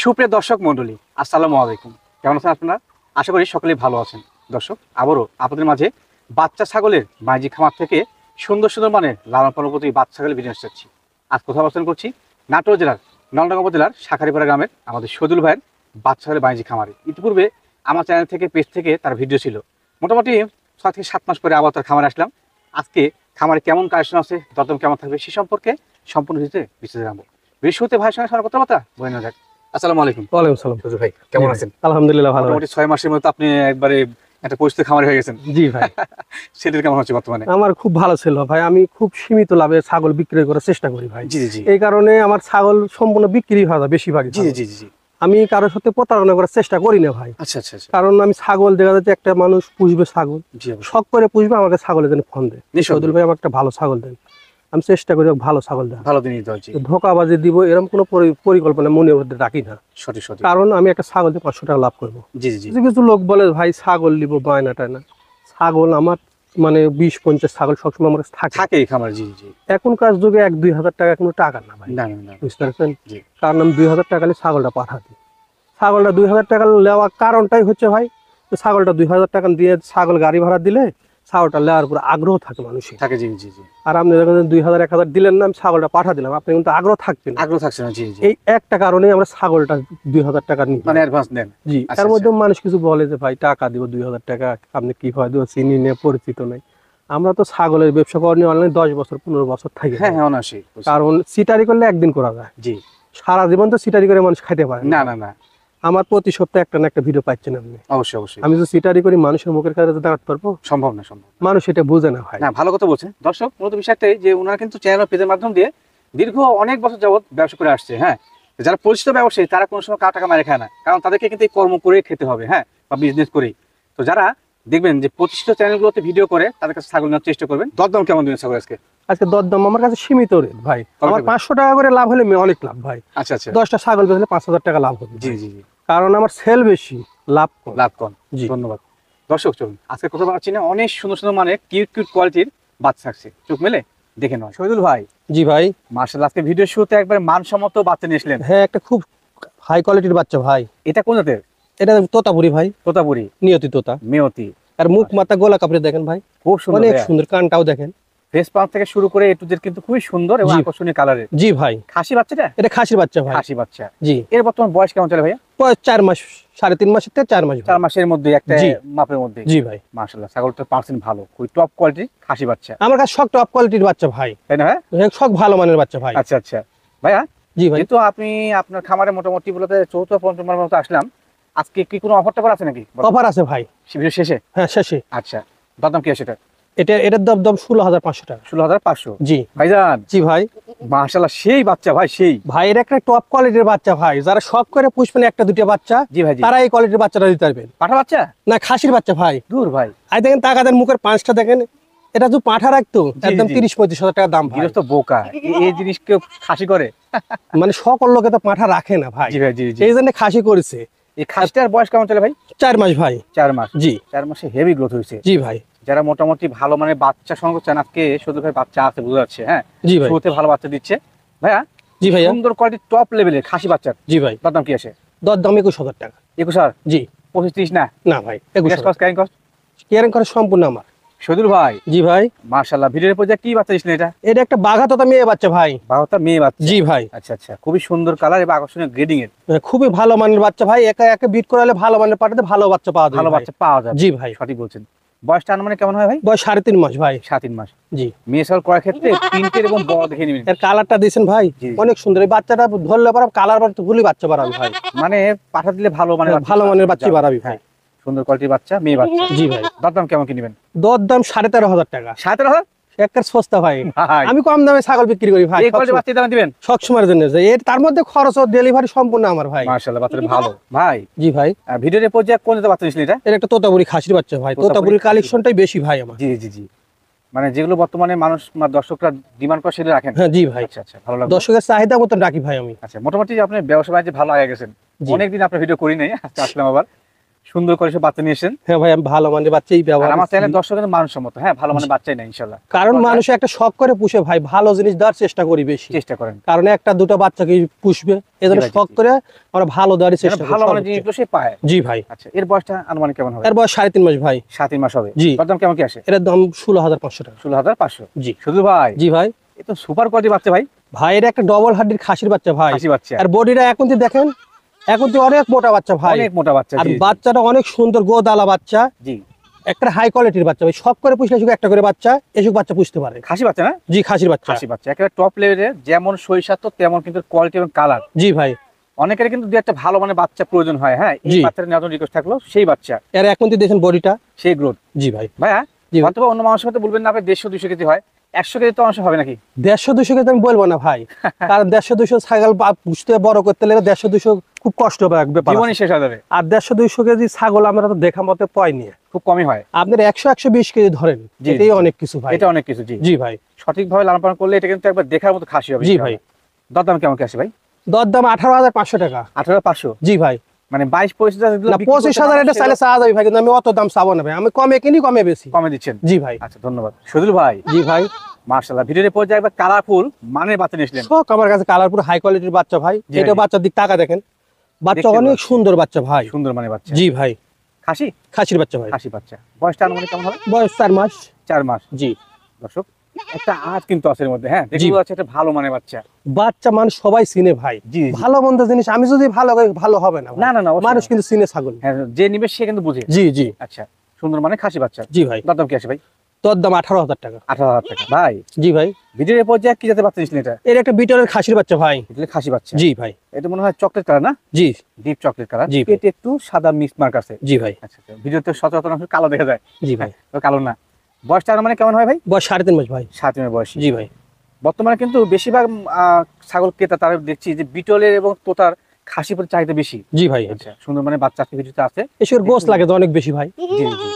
সুপ্রিয় দর্শক মন্ডলী, আসসালামু আলাইকুম। কেমন আছেন আপনারা? আশা করি সকলেই ভালো আছেন। দর্শক, আবারও আপনাদের মাঝে বাচ্চা ছাগলের বাণিজ্যিক খামার থেকে সুন্দর সুন্দর মানের লালন পালন উপযোগী বাচ্চা ছাগলের ভিডিও নিয়ে এসেছি। আজ কোথাও অবস্থান করছি নাটোর জেলার নলডাঙ্গা উপজেলার শাখারিপাড়া গ্রামের আমাদের সজুল ভাইয়ের বাচ্চা ছাগলের বাণিজ্যিক খামারে। ইতিপূর্বে আমার চ্যানেল থেকে, পেজ থেকে তার ভিডিও ছিল। মোটামুটি 6 থেকে 7 মাস পরে আবার তার খামারে আসলাম। আজকে খামারে কেমন কালেকশন আছে, দরদাম কেমন থাকবে সে সম্পর্কে সম্পূর্ণ বিস্তারিত জানবো। বৃহস্পতি ভাইয়ের সঙ্গে কথাবার্তা বলে নেওয়া যাক। আসসালামু আলাইকুম। ওয়ালাইকুম সালাম। সজুল ভাই কেমন আছেন? আলহামদুলিল্লাহ ভালো। মোটামুটি 6 মাসের মধ্যে আপনি একবারে একটা পরিচিত খামারি হয়ে গেছেন। জি ভাই। সেটা কেমন হচ্ছে বর্তমানে? আমার খুব ভালো ছিল ভাই, আমি খুব সীমিত লাভে ছাগল বিক্রি করার চেষ্টা করি ভাই। জি জি এই কারণে আমার ছাগল সম্পূর্ণ বিক্রি হয় না বেশিরভাগ। জি জি জি। আমি কারোর সাথে প্রতারণা করার চেষ্টা করি না ভাই। আচ্ছা আচ্ছা আচ্ছা। কারণ আমি ছাগল দেখা যাচ্ছে একটা মানুষ পুষবে ছাগল, জি অবশ্যই। শখ করে পুষবে, আমাকে ছাগলের জন্য ফোন দেয়, নিঃসন্দেহে। সদুল ভাই আমার একটা ভালো ছাগল দেন। আমি চেষ্টা করি ভালো ছাগল দেন। ভালো দিন দিতে হচ্ছে। ধোকাবাজি দিব এরকম কোনো পরিকল্পনা মনের মধ্যে রাখি না। সঠিক সঠিক। কারণ আমি একটা ছাগল দিয়ে 500 টাকা লাভ করবো। জি জি জি। কিছু কিছু লোক বলে ভাই ছাগল নিব বায়না টায়না, ছাগল আমার মানে 20-50 ছাগল সবসময় আমার কাছে থাকে। থাকে এই খামার। জি জি। এখনকার যুগে 1-2 হাজার টাকা কোনো টাকা না ভাই, না না না। বুঝতে পারছেন? জি। কারণ আমি 2,000 টাকা নিয়ে ছাগলটা পাঠাতি। ছাগলটা 2,000 টাকা নেওয়ার কারণটাই হচ্ছে ভাই, তো ছাগলটা 2,000 টাকা দিয়ে ছাগল গাড়ি ভাড়া দিলে ছাগলটা নেওয়ার উপর আগ্রহ থাকে মানুষের। থাকে। জি জি জি। আর আপনি যখন 2,000-1,000 দিলেন না, আমি ছাগলটা পাঠা দিলাম, আপনি কিন্তু আগ্রহ থাকবেন না। আগ্রহ থাকছে না। জি জি। এই একটা কারণেই আমরা ছাগলটা 2,000 টাকা নিই মানে অ্যাডভান্স নেন। জি। আচ্ছা, তার মধ্যে মানুষ কিছু বলে যে ভাই টাকা দিব 2,000 টাকা, আপনি কি হয় দিব, চিনি নিয়ে পরিচিত নাই। আমরা তো ছাগলের ব্যবসা করি অনলাইন 10 বছর 15 বছর থাকি। হ্যাঁ হ্যাঁ অনাসি। কারণ সিটারি করলে একদিন করা যায়, জি। সারা জীবন তো সিটারি করে মানুষ খাইতে পারে না না না। আমার প্রতি সপ্তাহে একটা না একটা ভিডিও পাচ্ছেন আপনি। অবশ্যই অবশ্যই। আমি যদি সিটারি করি মানুষের মুখের কাছে দাঁড়াতে পারবো? সম্ভব না সম্ভব না। মানুষ এটা বুঝে না ভাই। না, ভালো কথা বলছেন। দর্শক, মূলত বিষয়টাই যে ওনারা কিন্তু চ্যানেল ও পেজের মাধ্যম দিয়ে দীর্ঘ অনেক বছর যাবত ব্যবসা করে আসছে। হ্যাঁ, যারা পরিচিত ব্যবসায়ী তারা কোনো সময় কার টাকা মারে খায় না, কারণ তাদেরকে কিন্তু এই কর্ম করে খেতে হবে। হ্যাঁ, বা বিজনেস করেই। তো যারা দেখবেন যে প্রতিষ্ঠিত চ্যানেলগুলোতে ভিডিও করে তাদের কাছে ছাগল নেওয়ার চেষ্টা করবেন। দরদাম কেমন দিবেন ছাগল আজকে? আজকে দরদাম আমার কাছে সীমিত রেট ভাই। আমার থাকবে? 500 টাকা করে লাভ হলে অনেক লাভ ভাই। আচ্ছা আচ্ছা। 10টা ছাগল বেচলে 5,000 টাকা লাভ হবে। জি জি জি। কারণ আমার সেল বেশি, লাভ কম। লাভ কম। জি। ধন্যবাদ। দর্শক, চলুন আজকে কথা বলছি না, অনেক সুন্দর সুন্দর মানে কিউট কিউট কোয়ালিটির বাচ্চা থাকছে, চোখ মেলে দেখে নয়। শহীদুল ভাই, জি ভাই। মার্শাল্লাহ, আজকে ভিডিও শুরুতে একবার মানসম্মত বাচ্চা নিয়ে আসলেন। হ্যাঁ, একটা খুব হাই কোয়ালিটির বাচ্চা ভাই। এটা কোন জাতের? এটা তোতাপুরি ভাই, তোতাপুরি, নিয়তি তোতা। মেয়তি। আর মুখ মাথা গোলা কাপড়ে দেখেন ভাই, খুব সুন্দর, অনেক সুন্দর। কানটাও দেখেন, ফেস পাম্প থেকে শুরু করে এ টু জেড কিন্তু খুবই সুন্দর এবং জি। আকর্ষণীয় কালারের। জি ভাই। খাসি বাচ্চাটা? এটা খাসির বাচ্চা ভাই। খাসি বাচ্চা। জি। এর বর্তমান বয়স কেমন চলে ভাইয়া? 4 মাস, 3.5 মাসের থেকে 4 মাস। 4 মাসের মধ্যে একটা জি। মাপের মধ্যে। জি ভাই। মাশাআল্লাহ, ছাগলটার পার্সেন্ট ভালো, খুবই টপ কোয়ালিটির খাসি বাচ্চা, আমার কাছে সব টপ কোয়ালিটির বাচ্চা ভাই। তাই না? হ্যাঁ, সব ভালো মানের বাচ্চা ভাই। আচ্ছা আচ্ছা ভাইয়া। জি ভাই। যেহেতু আপনি আপনার খামারে মোটামুটি বলতে চতুর্থ পঞ্চমবার মতো আসলাম, আজকে কি কোনো অফার টফার আছে নাকি অফার আছে ভাই। ভিডিও শেষে? হ্যাঁ, শেষে। আচ্ছা, দাম কি আছে এটা? এটার দাম 16,500 টাকা। 16,500? জি ভাইজান, জি ভাই। মাশাআল্লাহ, সেই বাচ্চা ভাই, সেই। ভাই এর একটা টপ কোয়ালিটির বাচ্চা ভাই, যারা শখ করে পুষবেন একটা দুটো বাচ্চা, জি ভাই জি। তারা এই কোয়ালিটির বাচ্চাটা দিতে পারবেন। পাঠা বাচ্চা না, খাসির বাচ্চা ভাই। দূর ভাই। আই দেখেন তাকাদের মুখের পাঁচটা দেখেন, এটা যদি পাঠা রাখতো জি, একদম জি। 30-35 হাজার টাকা দাম ভাই। গৃহস্থ বোকা, এই জিনিস কেউ খাসি করে? মানে সকল লোকে তো পাঠা রাখে না ভাই, জি ভাই জি জি। এই জন্য খাসি করেছে। এই খাসিটার বয়স কেমন চলে ভাই? 4 মাস ভাই। 4 মাস? জি 4 মাসে হেভি গ্রোথ হয়েছে। জি ভাই। যারা মোটামুটি ভালো মানে বাচ্চা সংগ্রহ চান, আজকে শুধু ভাই বাচ্চা আছে, বোঝা যাচ্ছে। হ্যাঁ, জি ভাই। শুরুতে ভালো বাচ্চা দিচ্ছে ভাইয়া। জি ভাইয়া। সুন্দর কোয়ালিটি টপ লেভেলের খাসি বাচ্চার জি ভাই। দাম কি আছে? দাম 21,000 টাকা। 21,000? জি। 25-30 না? না ভাই, 21,000 ক্যারিং কস্ট কেয়ারিং করা সম্পূর্ণ আমার। শহীদুল ভাই, জি ভাই। মাশাআল্লাহ, ভিডিওর পর্যায়ে কি বাচ্চা দিচ্ছেন এটা? এটা একটা বাঘা তোতা মেয়ে বাচ্চা ভাই। বাচ্চা মেয়ে বাচ্চা? জি ভাই। আচ্ছা আচ্ছা, খুবই সুন্দর কালার এবং আকর্ষণীয় গ্রেডিং এর। খুবই ভালো মানের বাচ্চা ভাই, একা একা বিট করালে ভালো মানের পাঠাতে ভালো বাচ্চা পাওয়া যায়। ভালো বাচ্চা পাওয়া যাবে? জি ভাই। সঠিক বলছেন। বয়সটা মানে কেমন হয় ভাই? বয়স 3.5 মাস ভাই। 7-3 মাস? জি। মেয়ে ছাগল করার ক্ষেত্রে প্রিন্টের এবং বড় দেখে নেবেন। এর কালারটা দিয়েছেন ভাই, জি। অনেক সুন্দর। এই বাচ্চাটা ধরলে পরে কালার বার গুলি বাচ্চা বাড়াবে ভাই, মানে পাঠা দিলে ভালো মানে ভালো মানের বাচ্চা বাড়াবি ভাই। হ্যাঁ, সুন্দর কোয়ালিটির বাচ্চা, মেয়ে বাচ্চা। জি ভাই। দাম কেমন কি নেবেন? দাম 13,500 টাকা। 17,000? একটা সস্তা ভাই। ভাই, আমি কম দামে ছাগল বিক্রি করি ভাই, এই কোয়ালিটির বাচ্চা দাম দিবেন? সব সময়ের জন্য। এর তার মধ্যে খরচ ও ডেলিভারি সম্পূর্ণ আমার ভাই। মাশাআল্লাহ, বাচ্চাটা ভালো ভাই। জি ভাই। ভিডিওর পর্যায়ে কোন জাতের বাচ্চা নিয়েছিলেন এটা? এর একটা তোতাপুরি খাসির বাচ্চা ভাই। তোতাপুরি তোতাপুরির খাসির। কালেকশনটাই বেশি ভাই আমার। জি জি জি। মানে যেগুলো বর্তমানে মানুষ দর্শকরা ডিমান্ড করে সেগুলো রাখেন? হ্যাঁ জি ভাই। আচ্ছা আচ্ছা, ভালো লাগলো। দর্শকের চাহিদা মতন রাখি ভাই আমি। আচ্ছা, মোটামুটি আপনি ব্যবসা বাণিজ্যে ভালো আগে গেছেন। জি। অনেকদিন আপনার ভিডিও করি নাই, আজকে আসলাম আবার। সুন্দর করে সব বাচ্চা নিয়ে এসেছেন। হ্যাঁ ভাই, আমি ভালো মানের বাচ্চাই আর ব্যবহার আমার করছি। চ্যানেলের দর্শকদের মানসম্মত, হ্যাঁ ভালো মানের বাচ্চাই না ইনশাআল্লাহ। কারণ মানুষ একটা শখ করে পুষে ভাই, ভালো জিনিস দেওয়ার চেষ্টা করি বেশি, চেষ্টা করেন কারণ একটা দুটো বাচ্চাকে পুষবে, এজন্য ভাই, জি, শখ জি। করে আমরা ভালো দেওয়ার চেষ্টা করি ভালো মানের সর্বোচ্চ। জিনিসগুলো সে পায়। জি ভাই। আচ্ছা, এর বয়সটা আনুমানিক কেমন হবে? এর বয়স 3.5 মাস ভাই। 7 মাস হবে। জি। দাম কেমন কি আসে? এর দাম 16,500 টাকা। 16,500। জি। শুধু ভাই, জি ভাই। এ তো সুপার কোয়ালিটি বাচ্চা ভাই। ভাই এটা একটা ডবল হাড্ডির খাসির বাচ্চা ভাই। খাসি বাচ্চা, আর বডিটা এখন যে দেখেন, এখন তো অনেক মোটা বাচ্চা ভাই, অনেক মোটা বাচ্চা। আর জি, জি। বাচ্চাটা অনেক সুন্দর গোদালা বাচ্চা, জি, একটা হাই কোয়ালিটির বাচ্চা ভাই। সব করে পুষলে শুধু একটা করে বাচ্চা, এসব বাচ্চা পুষতে পারে। খাসি বাচ্চা না? জি, খাসির বাচ্চা। খাসি বাচ্চা একেবারে টপ লেভেলের, যেমন সরিষা তো তেমন কিন্তু কোয়ালিটি এবং কালার। জি ভাই। অনেকের কিন্তু দু একটা ভালো মানের বাচ্চা প্রয়োজন হয়, হ্যাঁ এই জি। বাচ্চাটা নেওয়ার জন্য রিকোয়েস্ট থাকলো, সেই বাচ্চা এর এখন তো দেখেন বডিটা। সেই গ্রোথ। জি ভাই। ভাইয়া জি ভাই। হয়তো বা অন্য মানুষের সাথে বলবেন না আপনি 150-200 কেজি হয়, 100 কেজি তো অংশ হবে নাকি? 150-200 কেজি আমি বলবো না ভাই, কারণ 150-200 ছাগল পুষতে বড় করতে লাগলে 150-200 খুব কষ্ট ব্যাপার। জীবনই শেষ হয়ে যাবে। আর 150-200 কেজি ছাগল আমরা তো দেখা মতে পাইনি। খুব কমই হয়। আপনার 100-120 কেজি ধরেন, জি, এটাই জি। অনেক কিছু ভাই। এটা অনেক কিছু। জি, জি ভাই। সঠিকভাবে লালন পালন করলে এটা কিন্তু একবার দেখার মতো খাসি হবে। জি ভাই। দরদাম কেমন কি আসে ভাই? দরদাম 18,500 টাকা। 18,500। জি ভাই। মানে 22-25,000 না, 25,000 এটা চাইলে চাওয়া যাবে ভাই, কিন্তু আমি অত দাম চাবো না ভাই, আমি কমে কিনি কমে বেশি। কমে দিচ্ছেন। জি ভাই। আচ্ছা, ধন্যবাদ সজল ভাই। জি ভাই। মাশাআল্লাহ, ভিডিওর পর্যায়ে একবার কালারফুল মানের বাচ্চা নিয়েছিলেন। শখ আমার কাছে কালারপুর হাই কোয়ালিটির বাচ্চা ভাই। জি এটা ভাই। বাচ্চার দিক টাকা দেখেন, বাচ্চা দেখতে অনেক পাচ্ছি। সুন্দর বাচ্চা ভাই। সুন্দর মানের বাচ্চা। জি ভাই। খাসি? খাসির বাচ্চা ভাই। খাসি বাচ্চা। বয়সটা আনুমানিক কেমন হবে? বয়স 4 মাস। 4 মাস। জি। দর্শক, একটা আজ কিন্তু আছে এর মধ্যে, হ্যাঁ জি। দেখতে পাচ্ছি একটা ভালো মানের বাচ্চা। বাচ্চা মানুষ সবাই চিনে ভাই। জি, জি। ভালো মন্দ জিনিস আমি যদি ভালো করি, ভালো হবে না ভাই। না, না, না, অবশ্যই মানুষ না। কিন্তু চিনে ছাগল। হ্যাঁ, যে নিবে সে কিন্তু বুঝে। জি জি। আচ্ছা, সুন্দর মানে খাসি বাচ্চা। জি ভাই। দাম কি আছে ভাই? তোর দাম 18,000 টাকা। 18,000 টাকা। ভাই, জি ভাই। ভিডিওর পর্যায়ে কি জাতের বাচ্চা নিয়েছিলেন এটা? এর একটা বিটলের খাসির বাচ্চা ভাই। এটা খাসি বাচ্চা। জি ভাই। এটা মনে হয় চকলেট কালার না? জি ডিপ চকলেট কালার। জি ভাই। পেটে একটু সাদা মিক্স মার্ক আছে। জি ভাই। আচ্ছা, আচ্ছা। ভিডিওতে সচরাচর অংশ কালো দেখা যায়। জি ভাই। তো কালো না। বয়সটা মানে কেমন হয় ভাই? বয়স 3.5 মাস ভাই। 7 মাস বয়সী। জি ভাই। বর্তমানে কিন্তু বেশিরভাগ ছাগল ক্রেতা তারা দেখছি যে বিটলের এবং তোতার খাসি প্রতি চাহিদা বেশি। জি ভাই। আচ্ছা, সুন্দর মানে বাচ্চা আজকে ভিডিওতে আছে। এসবের গোস লাগে তো অনেক বেশি ভাই, জি, জি।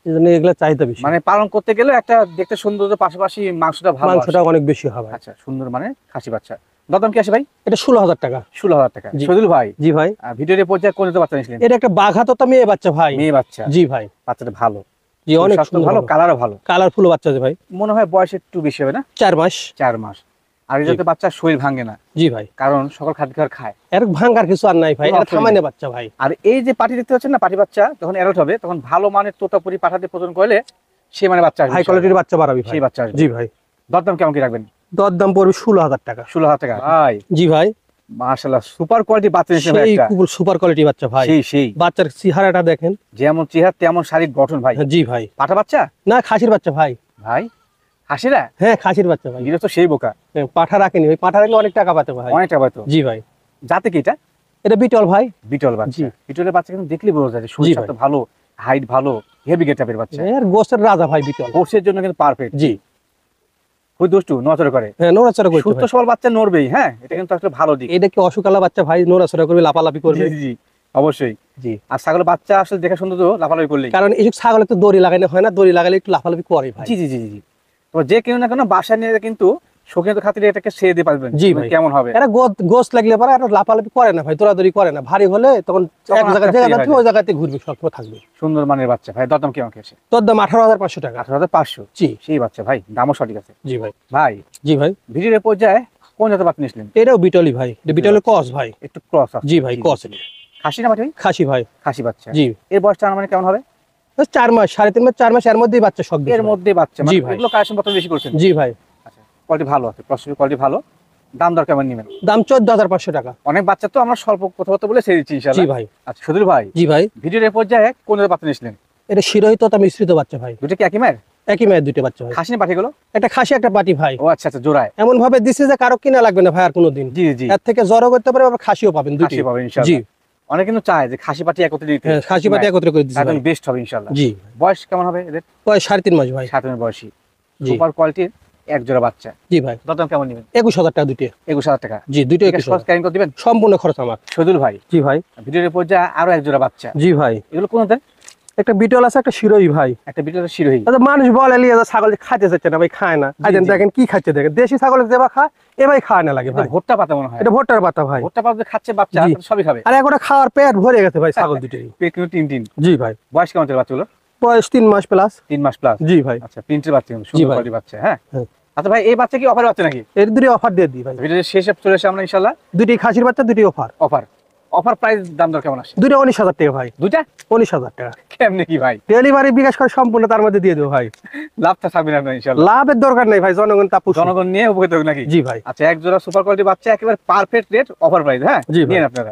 এজন্য এগুলা চাহিদা বেশি। মানে পালন করতে গেলে একটা দেখতে সৌন্দর্যের পাশাপাশি মাংসটা ভালো আসে। মাংসটা অনেক বেশি হবে ভাই। আচ্ছা, সুন্দর মানে খাসি বাচ্চা। দাম কি আসে ভাই? এটা 16,000 টাকা। 16,000 টাকা। জি। সজল ভাই, জি ভাই। ভিডিওর পর্যায়ে কোন জাতের বাচ্চা নিয়েছিলেন? এটা একটা বাঘাতোতা মেয়ে বাচ্চা ভাই। মেয়ে বাচ্চা। জি ভাই। বাচ্চাটা ভালো। জি, অনেক স্বাস্থ্য সুন্দর ভালো, ভালো। কালারও ভালো। কালারফুল বাচ্চা আছে ভাই। মনে হয় বয়স একটু বেশি হবে না? 4 মাস। 4 মাস। আর এই জি। জাতের বাচ্চা শরীর ভাঙে না, জি ভাই। কারণ সকল খাদ্য খাবার খায়। এর ভাঙার কিছু আর নাই ভাই, কোনো এটা অপশন থামাইনে নেই। বাচ্চা ভাই। আর এই যে পাটি দেখতে পাচ্ছেন না, পাটি বাচ্চা যখন অ্যাডাল্ট হবে তখন ভালো মানের তোতাপুরি পাঠাতে প্রজনন করলে সে মানে বাচ্চা আসবে। হাই কোয়ালিটির বাচ্চা বাড়াবি ভাই। সেই বাচ্চা আসবে। জি ভাই। দাম কেমন কি রাখবেন? দর দাম পড়বে 16,000 টাকা। 16,000 টাকা। ভাই, জি ভাই। মাশাআল্লাহ, সুপার কোয়ালিটি বাচ্চা নিয়েছেন ভাই সেই একটা। খুব সুপার কোয়ালিটি বাচ্চা ভাই। সেই বাচ্চার চেহারাটা দেখেন। যেমন চেহারা তেমন শারীরিক গঠন ভাই। জি ভাই। পাঠা বাচ্চা? না, খাসির বাচ্চা ভাই। ভাই, হাসিরা? হ্যাঁ, খাসির বাচ্চা ভাই। গিয়ে তো সেই বোকা। হ্যাঁ, পাঠা রাখেনি ভাই, পাঠা রাখলে অনেক টাকা পাতে ভাই। অনেকটা হয়তো। জি ভাই। যাতে কি এটা? এটা বিটল ভাই। বিটল বাচ্চা। জি। বিটলের বাচ্চা কিন্তু দেখলেই বোঝা যায় শরীর জি স্বাস্থ্য ভাই। ভালো, হাইট ভালো, হেভি গেটআপের বাচ্চা। এর গোস্তের রাজা ভাই বিটল। কোর্সের জন্য কিন্তু পারফেক্ট। জি। খুব দুষ্টু, নড়াচড়া করে। হ্যাঁ, নড়াচড়া করতে সুস্থ ভাই। সবল বাচ্চা নড়বেই, হ্যাঁ এটা কিন্তু আসলে ভালো দিক। এটা কি অসুকালা বাচ্চা ভাই, নড়াচড়া করবে, লাপালাপি করবে। জি, জি, অবশ্যই। জি। আর ছাগলের বাচ্চা আসলে দেখা সুন্দর তো লাফালাফি করলেই। কারণ এইসব ছাগলে তো দড়ি লাগানো হয় না, দড়ি লাগালে একটু লাফালাফি করে ভাই। জি, জি, জি, জি। তো যে কেউ না কেন বাসায় নিয়ে কিন্তু শৌখিন খাতিরে এটাকে ছেড়ে দিয়ে পারবেন। জি ভাই। কেমন হবে? এরা গোস্ত লাগলে পরে আর লাফালাফি করে না ভাই, দৌড়াদৌড়ি করে না। ভারী হলে তখন তখন এক জায়গায় আস্তে আস্তে জায়গা ওই জায়গাতে ঘুরবে, সবসময় থাকবে। সুন্দর মানের বাচ্চা ভাই। দাম কেমন কি আছে? তোর দাম 18,500 টাকা। 18,500। জি। সেই বাচ্চা ভাই, দামও সঠিক আছে। জি ভাই। ভাই, জি ভাই। ভিডিওর পর্যায়ে কোন জাতের বাচ্চা নিয়েছিলেন? এটাও বিটলি ভাই, এটা বিটলের ক্রস ভাই। একটু ক্রস আছে। জি ভাই, ক্রস। খাসি না ভাই? খাসি ভাই। খাসি বাচ্চা। জি। এর বয়সটা মানে কেমন হবে? 4 মাস, 3.5 মাস, 4 মাস, এর মধ্যেই বাচ্চা শখ এর মধ্যে বাচ্চা। জি মানে ভাই। এগুলো কালেকশন কত বেশি করছেন? জি ভাই। আচ্ছা, কোয়ালিটি ভালো আছে, প্রসেসর কোয়ালিটি ভালো। দাম দর কেমন নেবেন? দাম 14,500 টাকা। অনেক বাচ্চা তো আমরা স্বল্প কথাবার্তা বলে ছেড়ে দিচ্ছি জি ইনশাআল্লাহ। ভাই। আচ্ছা, সুধীর ভাই, জি ভাই। ভিডিওর পর্যায়ে কোন জাতের বাচ্চা নিয়েছিলেন? এটা শিরোহিত তা মিশ্রিত বাচ্চা ভাই। দুটো কি একই মায়ের? একই মায়ের দুটো বাচ্চা ভাই। খাসি না পাঠিয়ে গেলো? একটা খাসি একটা পাটি ভাই। ও আচ্ছা, আচ্ছা, জোড়ায়। এমন ভাবে দিছে যে কারো কিনা লাগবে না ভাই আর কোনোদিন। জি, জি। এর থেকে জড়ো করতে পারে, আবার খাসিও পাবেন দুটো। খাসি পাবেন জি। ইনশাআল্লাহ। অনেক কিন্তু চায় যে খাসি পাটি একত্রে নিতে। হ্যাঁ, খাসি পাটি একত্রে করে দিছে একদম ভাই। বেস্ট হবে ইনশাআল্লাহ। জি। বয়স কেমন হবে এদের? বয়স 3.5 মাস ভাই। 7 মাস বয়সী। জি। সুপার কোয়ালিটির এক জোড়া বাচ্চা। জি ভাই। দাম কেমন নেবেন? 21,000 টাকা দুটো। 21,000 টাকা। জি, দুটো ঠিক আছে, 21,000। ক্যারিং করে দিবেন? সম্পূর্ণ খরচ আমার। সজল ভাই, জি ভাই। ভিডিওর পর্যায়ে আরো এক জোড়া বাচ্চা। জি ভাই। এগুলো কোন জাতের? একটা বিটল আছে, একটা শিরোহী ভাই। একটা ভিডিওতে শিরোহী। আচ্ছা, মানুষ বলে লিয়ে ছাগল খাইতে চাচ্ছে না ভাই, খায় না। জি, আজ জি। দেখেন কি খাচ্ছে, দেখেন দেশি ছাগল যেবা খায় এ ভাই খাওয়া না লাগে ভাই। ভুট্টা পাতা মনে হয়, এটা ভুট্টার পাতা ভাই। ভুট্টা পাতা খাচ্ছে বাচ্চা, জি। সবই খাবে। আর এখন খাওয়ার পেট ভরে গেছে ভাই ছাগল দুটোরই। পেট কিন্তু টিন টিন। জি ভাই। বয়স কেমন চলে বাচ্চাগুলো? বয়স 3 মাস প্লাস। 3 মাস প্লাস। জি ভাই। আচ্ছা, প্রিন্টের বাচ্চা, কিন্তু জি সুন্দর ভাই। কোয়ালিটির বাচ্চা। হ্যাঁ হ্যাঁ। আচ্ছা ভাই, এই বাচ্চা কি অফার বাচ্চা নাকি? এর দুটি অফার দিয়ে দিই ভাই। ভিডিও শেষে চলে আসে আমরা ইনশাআল্লাহ। দুটি খাসির বাচ্চা, দুটি অফার। অফার অফার প্রাইস দাম দর কেমন আসে? দুটো 19,000 টাকা ভাই। দুইটা 19,000 টাকা কেমনে কি ভাই? ডেলিভারি বিকাশ করে সম্পূর্ণ তার মধ্যে দিয়ে দেবো ভাই। লাভটা থাকবে না আপনার ইনশাআল্লাহ? লাভের দরকার নেই ভাই, জনগণ তা পুষুক। জনগণ নিয়ে উপকৃত হোক নাকি? জি ভাই। আচ্ছা, এক জোড়া সুপার কোয়ালিটি বাচ্চা, একেবারে পারফেক্ট রেট, অফার প্রাইস। হ্যাঁ জি ভাই। নিয়ে আপনারা।